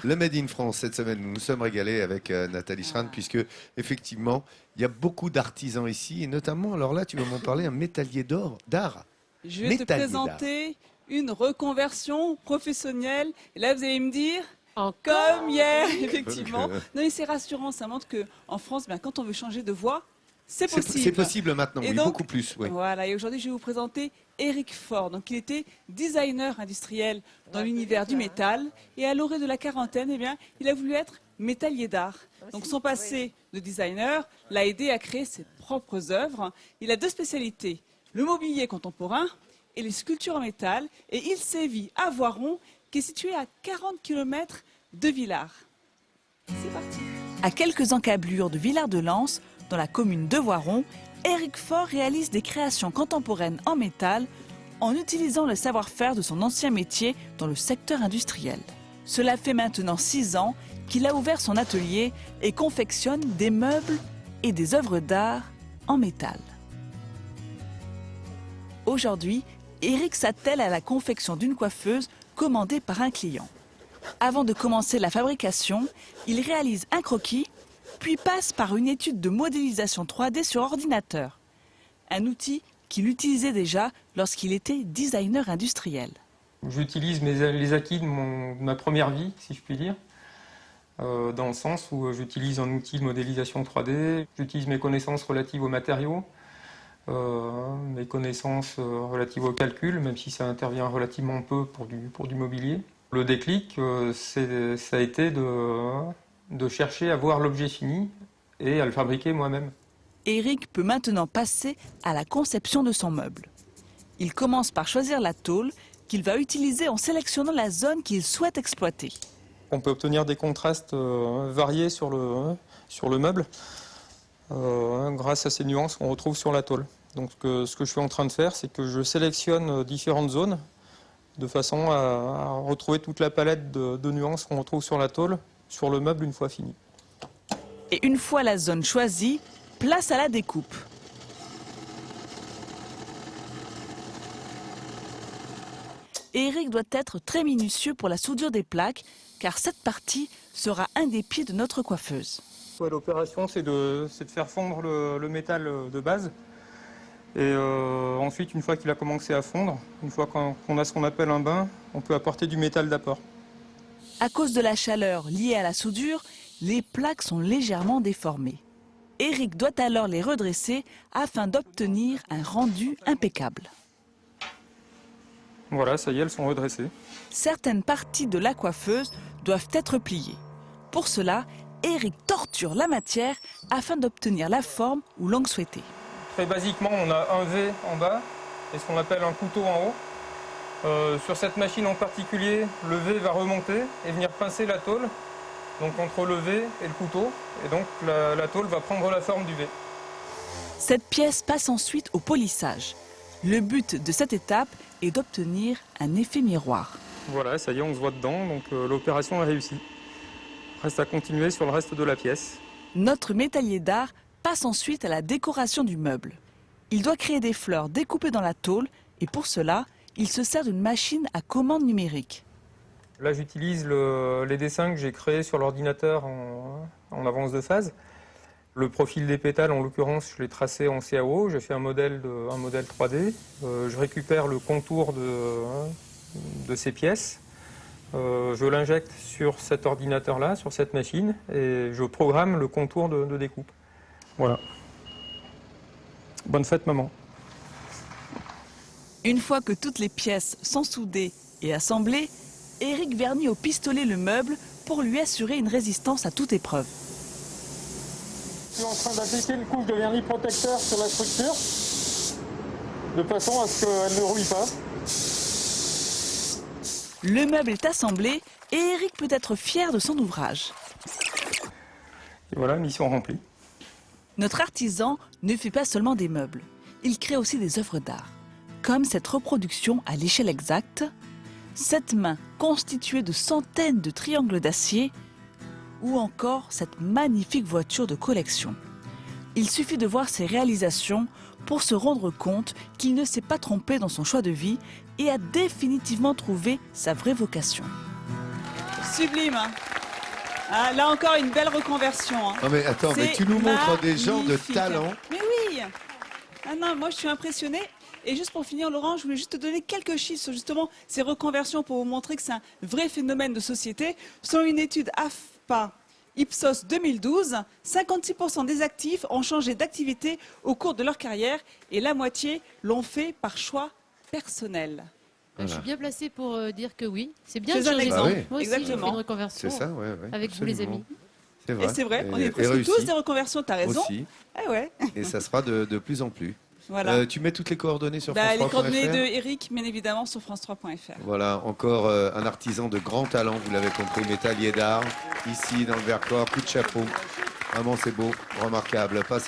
Le Made in France, cette semaine, nous nous sommes régalés avec Nathalie Schran, puisque effectivement, il y a beaucoup d'artisans ici, et notamment, alors là, tu vas m'en parler, un métallier d'art. Je vais te présenter une reconversion professionnelle. Et là, vous allez me dire, comme hier, effectivement. Non, mais c'est rassurant, ça montre qu'en France, bien, quand on veut changer de voie, c'est possible. C'est possible maintenant, et oui, donc, beaucoup plus. Oui. Voilà, et aujourd'hui, je vais vous présenter Eric Faure. Donc, il était designer industriel dans l'univers du métal. Et à l'orée de la quarantaine, eh bien, il a voulu être métallier d'art. Donc, son passé de designer l'a aidé à créer ses propres œuvres. Il a deux spécialités, le mobilier contemporain et les sculptures en métal. Et il sévit à Voiron, qui est situé à 40 km de Villars. C'est parti. À quelques encablures de Villars-de-Lans, dans la commune de Voiron, Eric Faure réalise des créations contemporaines en métal en utilisant le savoir-faire de son ancien métier dans le secteur industriel. Cela fait maintenant 6 ans qu'il a ouvert son atelier et confectionne des meubles et des œuvres d'art en métal. Aujourd'hui, Eric s'attelle à la confection d'une coiffeuse commandée par un client. Avant de commencer la fabrication, il réalise un croquis, puis passe par une étude de modélisation 3D sur ordinateur. Un outil qu'il utilisait déjà lorsqu'il était designer industriel. J'utilise les acquis de ma première vie, si je puis dire, dans le sens où j'utilise un outil de modélisation 3D, j'utilise mes connaissances relatives aux matériaux, mes connaissances relatives au calcul, même si ça intervient relativement peu pour du mobilier. Le déclic, ça a été de chercher à voir l'objet fini et à le fabriquer moi-même. Eric peut maintenant passer à la conception de son meuble. Il commence par choisir la tôle qu'il va utiliser en sélectionnant la zone qu'il souhaite exploiter. On peut obtenir des contrastes variés sur le meuble grâce à ces nuances qu'on retrouve sur la tôle. Donc ce que je suis en train de faire, c'est que je sélectionne différentes zones de façon à retrouver toute la palette de nuances qu'on retrouve sur la tôle, sur le meuble une fois fini. Et une fois la zone choisie, place à la découpe. Eric doit être très minutieux pour la soudure des plaques, car cette partie sera un des pieds de notre coiffeuse. L'opération, c'est de faire fondre le métal de base. Et ensuite, une fois qu'il a commencé à fondre, une fois qu'on a ce qu'on appelle un bain, on peut apporter du métal d'apport. À cause de la chaleur liée à la soudure, les plaques sont légèrement déformées. Eric doit alors les redresser afin d'obtenir un rendu impeccable. Voilà, ça y est, elles sont redressées. Certaines parties de la coiffeuse doivent être pliées. Pour cela, Eric torture la matière afin d'obtenir la forme ou l'angle souhaité. Très basiquement, on a un V en bas et ce qu'on appelle un couteau en haut. Sur cette machine en particulier, le V va remonter et venir pincer la tôle, donc entre le V et le couteau, et donc la tôle va prendre la forme du V. Cette pièce passe ensuite au polissage. Le but de cette étape est d'obtenir un effet miroir. Voilà, ça y est, on se voit dedans, donc l'opération est réussie. Reste à continuer sur le reste de la pièce. Notre métallier d'art passe ensuite à la décoration du meuble. Il doit créer des fleurs découpées dans la tôle et pour cela, il se sert d'une machine à commande numérique. Là, j'utilise les dessins que j'ai créés sur l'ordinateur en avance de phase. Le profil des pétales, en l'occurrence, je l'ai tracé en CAO. J'ai fait un modèle 3D. Je récupère le contour de ces pièces. Je l'injecte sur cet ordinateur-là, sur cette machine, et je programme le contour de découpe. Voilà. Bonne fête, maman. Une fois que toutes les pièces sont soudées et assemblées, Eric vernit au pistolet le meuble pour lui assurer une résistance à toute épreuve. Je suis en train d'appliquer une couche de vernis protecteur sur la structure, de façon à ce qu'elle ne rouille pas. Le meuble est assemblé et Eric peut être fier de son ouvrage. Et voilà, mission remplie. Notre artisan ne fait pas seulement des meubles, il crée aussi des œuvres d'art. Comme cette reproduction à l'échelle exacte, cette main constituée de centaines de triangles d'acier ou encore cette magnifique voiture de collection. Il suffit de voir ses réalisations pour se rendre compte qu'il ne s'est pas trompé dans son choix de vie et a définitivement trouvé sa vraie vocation. Sublime, hein ? Ah, là encore, une belle reconversion. Hein. Non mais attends, mais tu nous montres des gens de magnifique. talent. Mais oui. Ah non, moi je suis impressionnée. Et juste pour finir, Laurent, je voulais juste te donner quelques chiffres sur justement ces reconversions pour vous montrer que c'est un vrai phénomène de société. Selon une étude AFPA Ipsos 2012, 56% des actifs ont changé d'activité au cours de leur carrière et la moitié l'ont fait par choix personnel. Je suis bien placée pour dire que oui. C'est bien C'est de un changer exemple. Bah oui. Moi aussi, Exactement. j'ai fait une reconversion C'est ça, ouais, avec vous les absolument. amis. C'est vrai. Et c'est vrai, on Et est presque réussi tous des reconversions, t'as raison. aussi. Eh ouais, Et ça sera de plus en plus. voilà. Tu mets toutes les coordonnées sur Bah, les France 3.fr. coordonnées de Eric, bien évidemment, sur France3.fr. Voilà, encore un artisan de grand talent, vous l'avez compris, métallier d'art, ici dans le Vercors, coup de chapeau. Vraiment, c'est beau, remarquable. Passe à